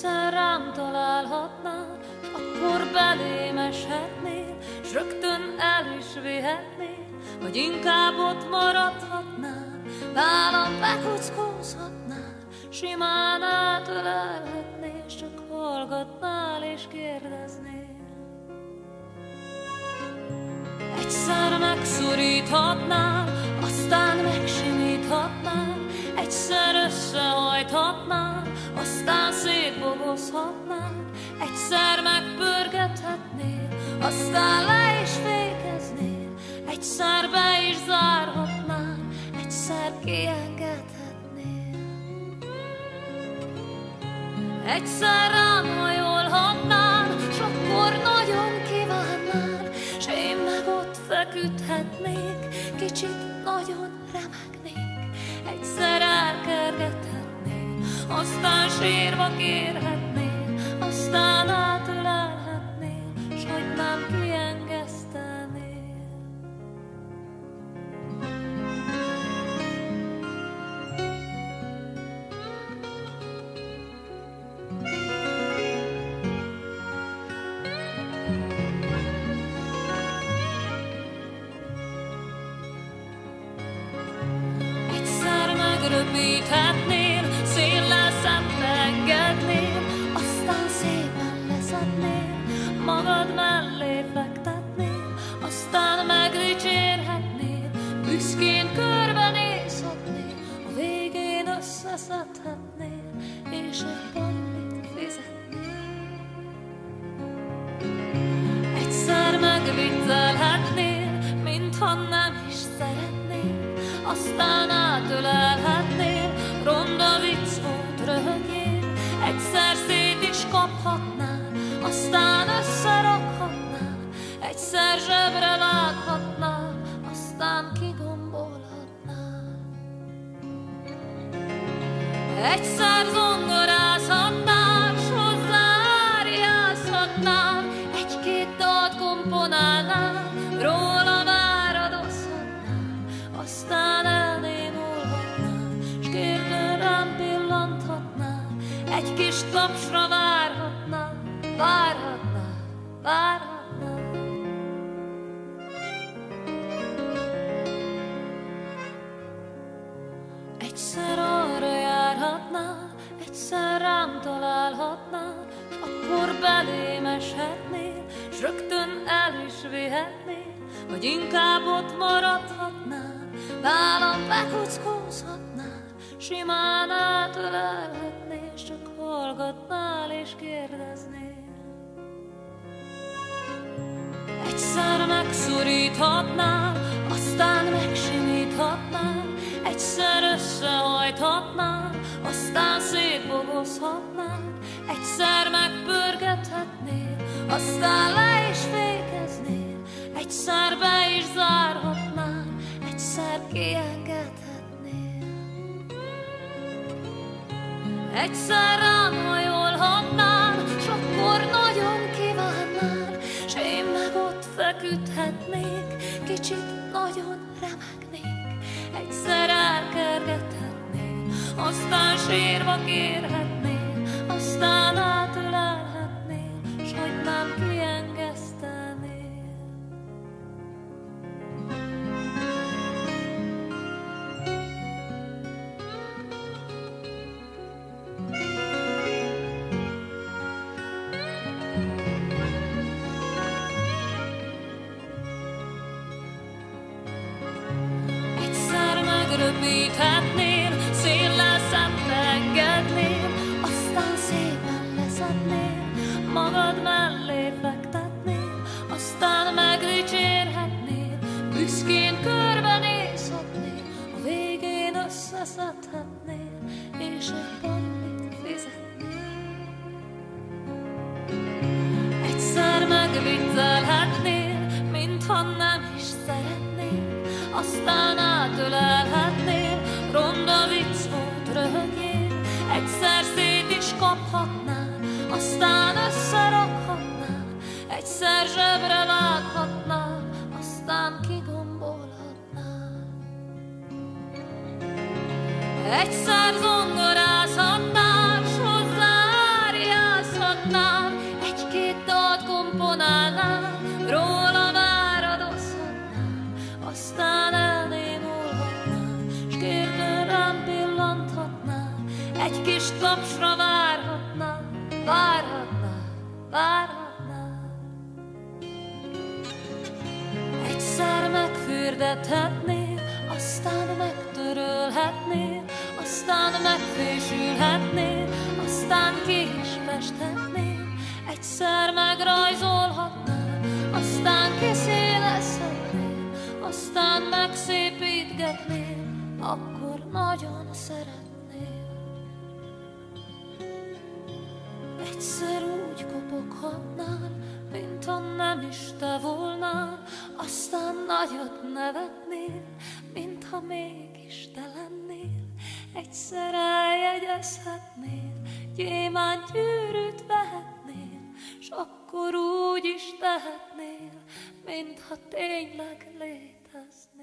egyszer rám találhatnál, s akkor belém eshetnél, s rögtön el is vihetnél, vagy inkább ott maradhatnál, nálam bekuckózhatnál, simán átölelhetnél, s csak hallgatnál és kérdeznél. Egyszer megszoríthatnál, aztán megsimíthatnál, egyszer összehajthatnál, aztán szétbogozhatnál, egyszer megpörgethetnél, aztán le is fékeznél, egyszer be is zárhatnál, egyszer kiengedhetnél. Egyszer rám hajolhatnál, s akkor nagyon kívánnál, s én meg ott feküdhetnék, kicsit nagyon remegnék. Egyszer elkergethetnél, aztán sírva kérhetnél, aztán átölelhetnél, s hogy nem kiengesztenél. Röpíthetnél, széllel szembe engednél, aztán szépen leszednél, magad mellé fektetnél, aztán megdicsérhetnél, büszkén körbenézhetnél, a végén összeszedhetnél, és egy ballit fizetnél. Egyszer megviccelhetnél, mintha nem is szeretnél, aztán átölelhetnél, ronda vicc volt, röhögjél, egyszer szét is kaphatnál, aztán összerakhatnál, egyszer zsebre vághatnál, aztán kigombolhatnál. Egyszer zongorázhatnál, s hozzá áriázhatnál, egy-két dalt komponálnál, róla váradozhatnál, aztán elnémulhatnál, s kérdőn rám pillanthatnál, egy kis tapsra várhatnál, várhatnál, várhatnál. Egyszer arra járhatnál, egyszer rám találhatnál, s akkor belém eshetnél, s rögtön el is vihetnél, vagy inkább ott maradhatnál, nálam bekuckózhatnál, simán átölelhetnél, s csak hallgatnál és kérdeznél. Egyszer megszoríthatnál, aztán megsimíthatnál, egyszer összehajthatnál, aztán szétbogozhatnál, egyszer megpörgethetnél, aztán le is fékeznél, egyszer be is zárhatnál, egyszer kiengedhetnél. Egyszer rám hajolhatnál, s akkor nagyon kívánnál, s én meg ott feküdhetnék, kicsit nagyon remegnék. Egyszer elkergethetnél, aztán sírva kérhetnél, aztán átölelhetnél, s hogy nem kiengesztenél. Röpíthetnél, széllel szembe engednél, aztán szépen leszednél, magad mellé fektetnél, aztán megdicsérhetnél, büszkén körbenézhetnél, a végén összeszedhetnél, és egy ballit fizetnél. Egyszer megviccelhetnél, mintha nem is szeretnél, aztán átölelhetnél, ronda vicc volt, röhögjél, egyszer szét is kaphatnál, aztán összerakhatnál, egyszer zsebre vághatnál, aztán kigombolhatnál. Egyszer zongorázhatnál, s hozzá áriázhatnál, másra várhatnál, várhatnál, várhatnál. Egyszer megfürdethetnél, aztán megtörölhetnél, aztán megfésülhetnél, aztán ki is festhetnél. Egyszer megrajzolhatnál, aztán kiszélezhetnél, aztán megszépítgetnél, akkor nagyon szeretnél. Egyszer úgy kopoghatnál, mintha nem is te volnál, aztán nagyot nevetnél, mintha mégis te lennél. Egyszer eljegyezhetnél, gyémánt gyűrűt vehetnél, s akkor úgy is tehetnél, mintha tényleg léteznél.